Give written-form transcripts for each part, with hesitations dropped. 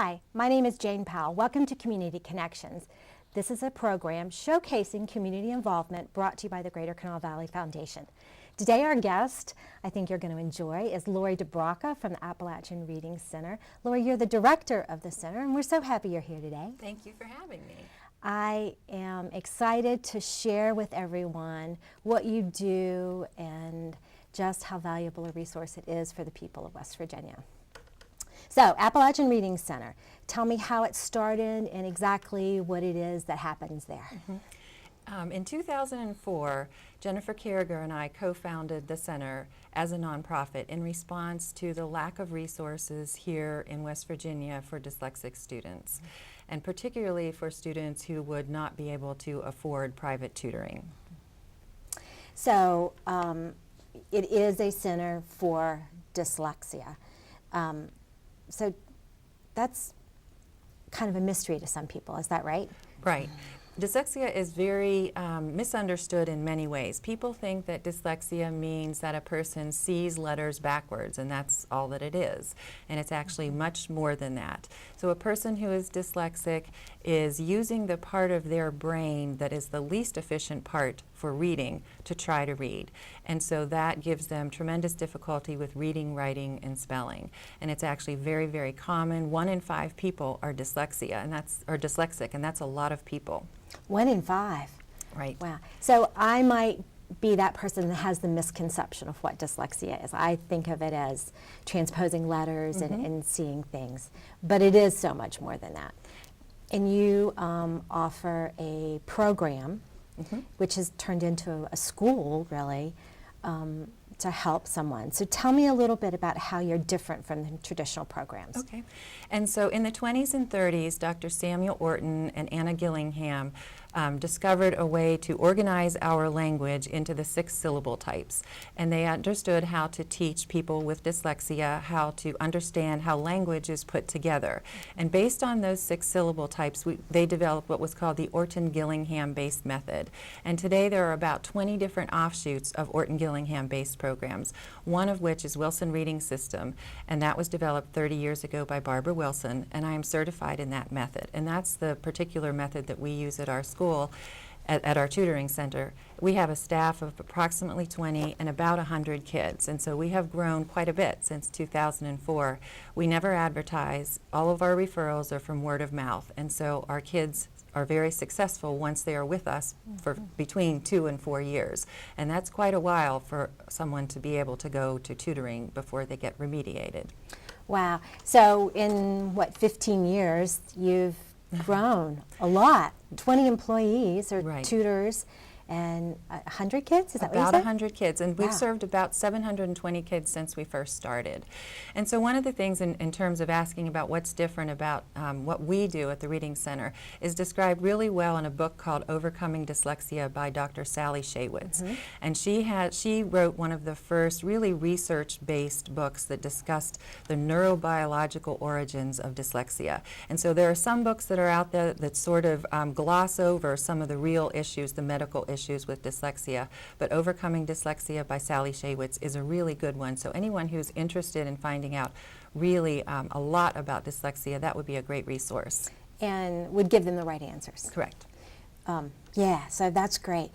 Hi, my name is Jane Powell. Welcome to Community Connections. This is a program showcasing community involvement brought to you by the Greater Kanawha Valley Foundation. Today our guest, I think you're going to enjoy, is Lori Dubrawka from the Appalachian Reading Center. Lori, you're the director of the center, and we're so happy you're here today. Thank you for having me. I am excited to share with everyone what you do and just how valuable a resource it is for the people of West Virginia. So, Appalachian Reading Center, tell me how it started and exactly what it is that happens there. In 2004, Jennifer Carragher and I co-founded the center as a nonprofit in response to the lack of resources here in West Virginia for dyslexic students, and particularly for students who would not be able to afford private tutoring. So, it is a center for dyslexia. So that's kind of a mystery to some people, is that right? Right. Dyslexia is very misunderstood in many ways. People think that dyslexia means that a person sees letters backwards, and that's all that it is. And it's actually much more than that. So a person who is dyslexic is using the part of their brain that is the least efficient part for reading to try to read. And so that gives them tremendous difficulty with reading, writing, and spelling. And it's actually very, very common. 1 in 5 people are dyslexic, and that's a lot of people. 1 in 5. Right. Wow. So I might be that person that has the misconception of what dyslexia is. I think of it as transposing letters and seeing things. But it is so much more than that. And you offer a program which has turned into a school, really, to help someone. So tell me a little bit about how you're different from the traditional programs. Okay. And so in the 20s and 30s, Dr. Samuel Orton and Anna Gillingham discovered a way to organize our language into the 6 syllable types. And they understood how to teach people with dyslexia how to understand how language is put together. And based on those 6 syllable types, they developed what was called the Orton-Gillingham-based method. And today there are about 20 different offshoots of Orton-Gillingham-based programs, one of which is Wilson Reading System, and that was developed 30 years ago by Barbara Wilson, and I am certified in that method. And that's the particular method that we use at our school. At our tutoring center. We have a staff of approximately 20 and about 100 kids, and so we have grown quite a bit since 2004. We never advertise. All of our referrals are from word of mouth, and so our kids are very successful once they are with us for between 2 and 4 years, and that's quite a while for someone to be able to go to tutoring before they get remediated. Wow. So in, 15 years, you've grown a lot. 20 employees or tutors and 100 kids? Is that what you said? About 100 kids, and we've Wow. served about 720 kids since we first started. And so one of the things in terms of asking about what's different about what we do at the Reading Center is described really well in a book called Overcoming Dyslexia by Dr. Sally Shaywitz. And she wrote one of the first really research-based books that discussed the neurobiological origins of dyslexia. And so there are some books that are out there that sort of gloss over some of the real issues, the medical issues with dyslexia, but Overcoming Dyslexia by Sally Shaywitz is a really good one. So anyone who's interested in finding out really a lot about dyslexia, that would be a great resource. And would give them the right answers. Correct. Yeah, so that's great.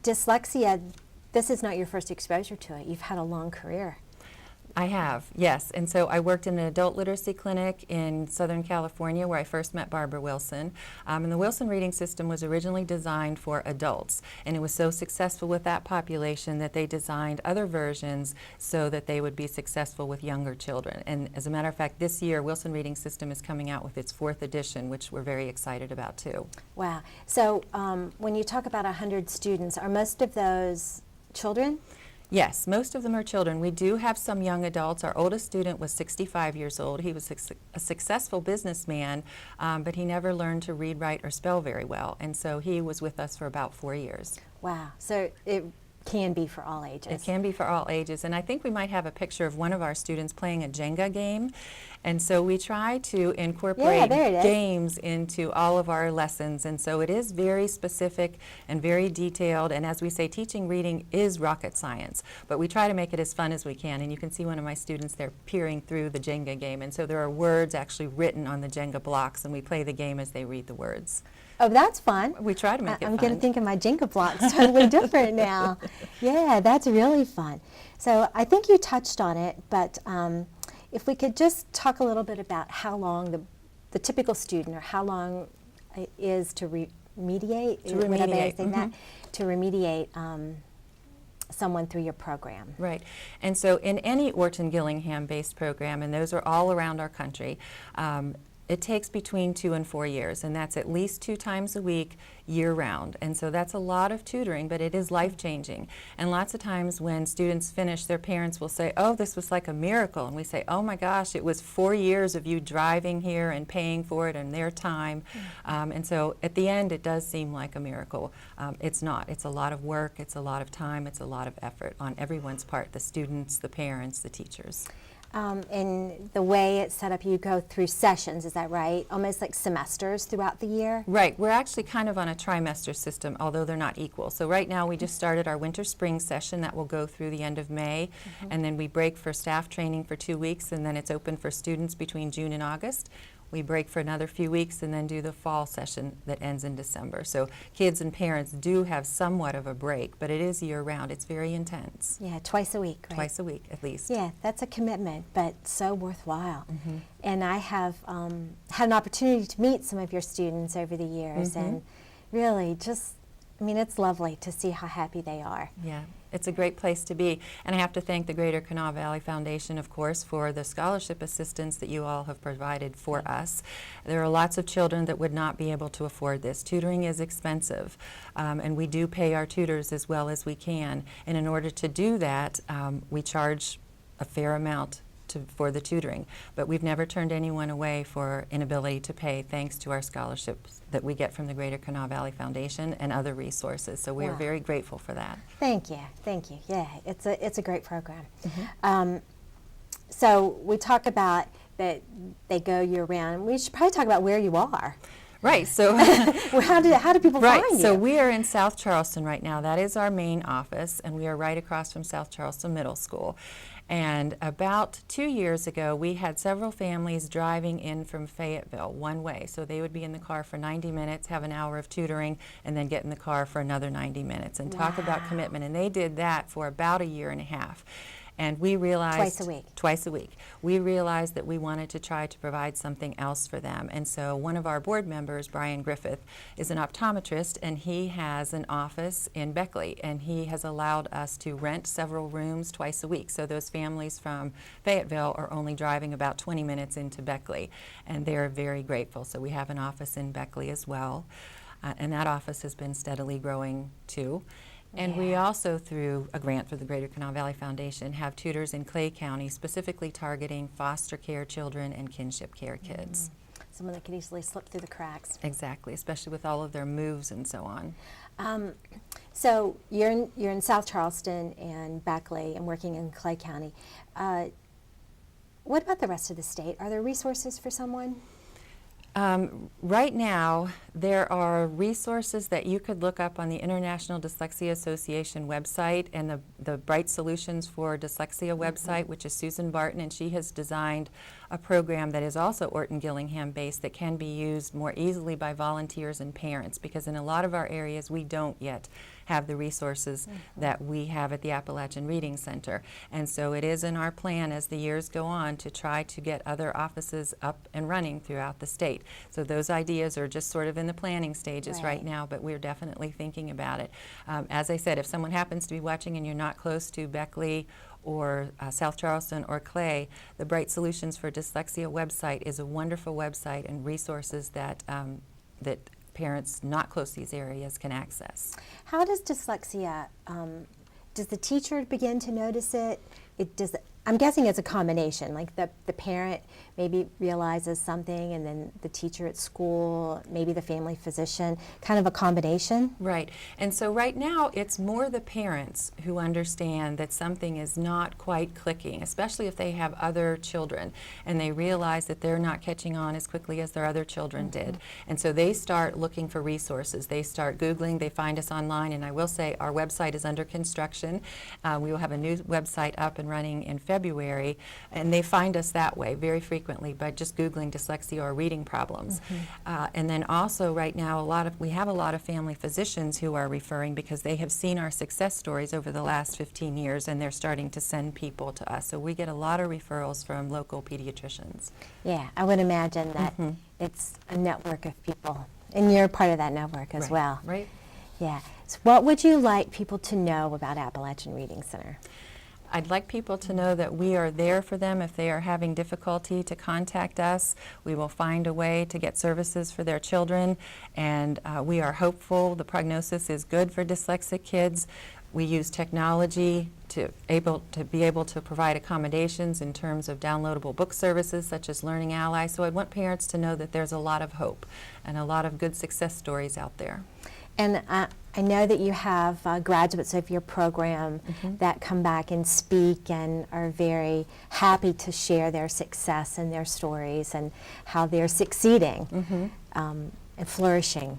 Dyslexia, this is not your first exposure to it. You've had a long career. I have, yes. And so I worked in an adult literacy clinic in Southern California where I first met Barbara Wilson. And the Wilson Reading System was originally designed for adults. And it was so successful with that population that they designed other versions so that they would be successful with younger children. And as a matter of fact, this year Wilson Reading System is coming out with its 4th edition, which we're very excited about too. Wow. So when you talk about 100 students, are most of those children? Yes, most of them are children. We do have some young adults. Our oldest student was 65 years old. He was a successful businessman, but he never learned to read, write, or spell very well. And so he was with us for about 4 years. Wow. So it can be for all ages. It can be for all ages. And I think we might have a picture of one of our students playing a Jenga game. And so we try to incorporate there it is. games into all of our lessons, and so it is very specific and very detailed, and as we say, teaching reading is rocket science, but we try to make it as fun as we can. And you can see one of my students there peering through the Jenga game, and so there are words actually written on the Jenga blocks, and we play the game as they read the words. Oh, that's fun. We try to make it fun. I'm going to think of my Jenga blocks totally different now. Yeah, that's really fun. So I think you touched on it, but if we could just talk a little bit about how long the typical student, or how long it is to remediate, To remediate. To remediate someone through your program. Right. And so in any Orton-Gillingham-based program, and those are all around our country, it takes between 2 and 4 years, and that's at least 2 times a week, year-round. And so that's a lot of tutoring, but it is life-changing. And lots of times when students finish, their parents will say, oh, this was like a miracle. And we say, oh my gosh, it was 4 years of you driving here and paying for it and their time. And so at the end, it does seem like a miracle. It's not. It's a lot of work, it's a lot of time, it's a lot of effort on everyone's part, the students, the parents, the teachers. And the way it's set up, you go through sessions, is that right? Almost like semesters throughout the year? Right. We're actually kind of on a trimester system, although they're not equal. So right now we just started our winter-spring session that will go through the end of May, and then we break for staff training for 2 weeks, and then it's open for students between June and August. We break for another few weeks and then do the fall session that ends in December. So kids and parents do have somewhat of a break, but it is year-round. It's very intense. Yeah, twice a week, right? Twice a week, at least. Yeah, that's a commitment, but so worthwhile. And I have had an opportunity to meet some of your students over the years, and really just, I mean, it's lovely to see how happy they are. Yeah, it's a great place to be. And I have to thank the Greater Kanawha Valley Foundation, of course, for the scholarship assistance that you all have provided for us. There are lots of children that would not be able to afford this. Tutoring is expensive, and we do pay our tutors as well as we can. And in order to do that, we charge a fair amount for the tutoring, but we've never turned anyone away for inability to pay, thanks to our scholarships that we get from the Greater Kanawha Valley Foundation and other resources. So we are very grateful for that. Thank you, thank you. Yeah, it's a great program. So we talk about that they go year-round. We should probably talk about where you are. Right. So well, how do people find you? So we are in South Charleston right now. That is our main office, and we are right across from South Charleston Middle School. And about 2 years ago, we had several families driving in from Fayetteville one way. So they would be in the car for 90 minutes, have an hour of tutoring, and then get in the car for another 90 minutes. And talk about commitment. And they did that for about 1.5 years. And we realized twice a week. We realized that we wanted to try to provide something else for them. And so one of our board members, Brian Griffith, is an optometrist, and he has an office in Beckley, and he has allowed us to rent several rooms twice a week. So those families from Fayetteville are only driving about 20 minutes into Beckley, and they're very grateful. So we have an office in Beckley as well, and that office has been steadily growing too. And we also, through a grant for the Greater Kanawha Valley Foundation, have tutors in Clay County specifically targeting foster care children and kinship care kids. Someone that could easily slip through the cracks. Exactly, especially with all of their moves and so on. So you're in South Charleston and Beckley and working in Clay County. What about the rest of the state? Are there resources for someone? Right now, there are resources that you could look up on the International Dyslexia Association website and the Bright Solutions for Dyslexia website, which is Susan Barton, and she has designed a program that is also Orton-Gillingham based that can be used more easily by volunteers and parents, because in a lot of our areas we don't yet have the resources that we have at the Appalachian Reading Center. And so it is in our plan as the years go on to try to get other offices up and running throughout the state. So those ideas are just sort of in the planning stages right now, but we're definitely thinking about it. As I said, if someone happens to be watching and you're not close to Beckley or South Charleston or Clay, the Bright Solutions for Dyslexia website is a wonderful website and resources that that parents not close to these areas can access. How does dyslexia, does the teacher begin to notice it? Does I'm guessing it's a combination, like the parent maybe realizes something, and then the teacher at school, maybe the family physician, kind of a combination. Right. And so right now it's more the parents who understand that something is not quite clicking, especially if they have other children and they realize that they're not catching on as quickly as their other children did. And so they start looking for resources. They start Googling, they find us online, and I will say our website is under construction. We will have a new website up and running in February, and they find us that way very frequently by just Googling dyslexia or reading problems. And then also right now we have a lot of family physicians who are referring because they have seen our success stories over the last 15 years, and they're starting to send people to us. So we get a lot of referrals from local pediatricians. Yeah, I would imagine that it's a network of people, and you're part of that network as well. Right. Yeah. So what would you like people to know about Appalachian Reading Center? I'd like people to know that we are there for them if they are having difficulty to contact us. We will find a way to get services for their children, and we are hopeful. The prognosis is good for dyslexic kids. We use technology to be able to provide accommodations in terms of downloadable book services such as Learning Ally. So I want parents to know that there's a lot of hope and a lot of good success stories out there. And I know that you have graduates of your program that come back and speak and are very happy to share their success and their stories and how they're succeeding and flourishing.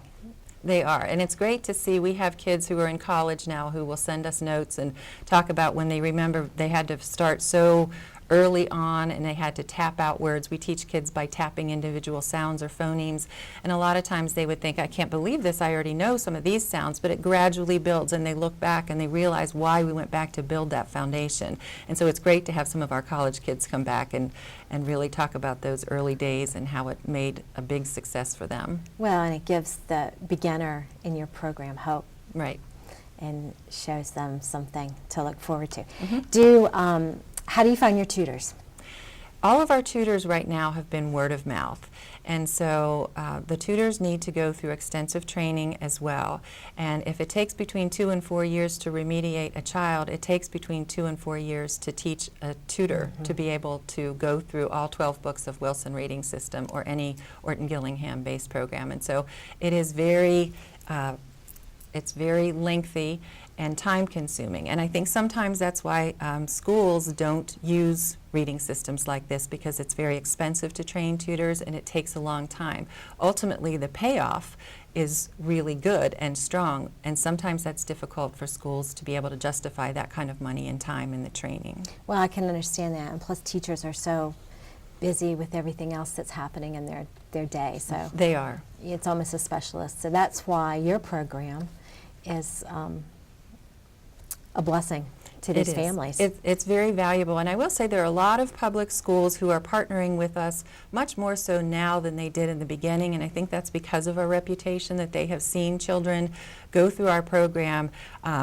They are, and it's great to see. We have kids who are in college now who will send us notes and talk about when they remember they had to start so early on and they had to tap out words. We teach kids by tapping individual sounds or phonemes, and a lot of times they would think, I can't believe this, I already know some of these sounds, but it gradually builds, and they look back and they realize why we went back to build that foundation. And so it's great to have some of our college kids come back and really talk about those early days and how it made a big success for them. Well, and it gives the beginner in your program hope. Right. And shows them something to look forward to. How do you find your tutors? All of our tutors right now have been word of mouth, and so the tutors need to go through extensive training as well. And if it takes between 2 and 4 years to remediate a child, it takes between 2 and 4 years to teach a tutor to be able to go through all 12 books of Wilson Reading System or any Orton-Gillingham-based program. And so it is it's very lengthy and time-consuming. And I think sometimes that's why schools don't use reading systems like this, because it's very expensive to train tutors and it takes a long time. Ultimately, the payoff is really good and strong, and sometimes that's difficult for schools to be able to justify that kind of money and time in the training. Well, I can understand that, and plus teachers are so busy with everything else that's happening in their day. So they are. It's almost a specialist. So that's why your program is a blessing to these families. It's very valuable, and I will say there are a lot of public schools who are partnering with us much more so now than they did in the beginning, and I think that's because of our reputation, that they have seen children go through our program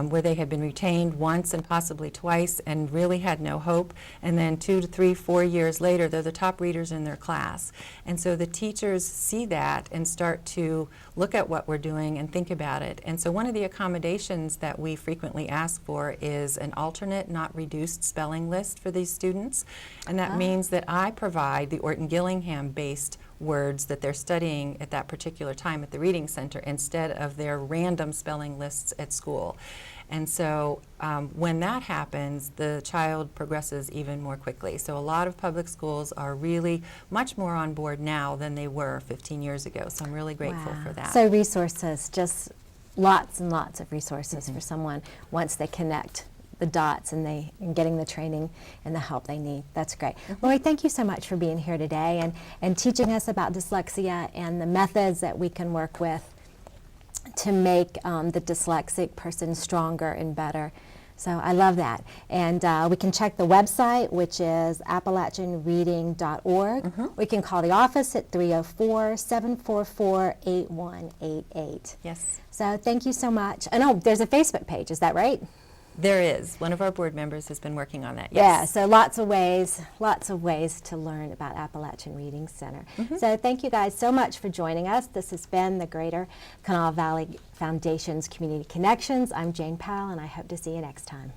where they had been retained once and possibly twice and really had no hope, and then 2 to 3, 4 years later they're the top readers in their class. And so the teachers see that and start to look at what we're doing and think about it. And so one of the accommodations that we frequently ask for is an alternate, not reduced spelling list for these students, and that means that I provide the Orton-Gillingham based words that they're studying at that particular time at the Reading Center instead of their random spelling lists at school. And so when that happens, the child progresses even more quickly. So a lot of public schools are really much more on board now than they were 15 years ago. So I'm really grateful for that. So resources, just lots and lots of resources for someone once they connect the dots and getting the training and the help they need. That's great. Lori, thank you so much for being here today and teaching us about dyslexia and the methods that we can work with to make the dyslexic person stronger and better. So I love that. And we can check the website, which is appalachianreading.org. We can call the office at 304-744-8188. Yes. So thank you so much. And oh, there's a Facebook page, is that right? There is. One of our board members has been working on that. Yes. Yeah, so lots of ways to learn about Appalachian Reading Center. So thank you guys so much for joining us. This has been the Greater Kanawha Valley Foundation's Community Connections. I'm Jane Powell, and I hope to see you next time.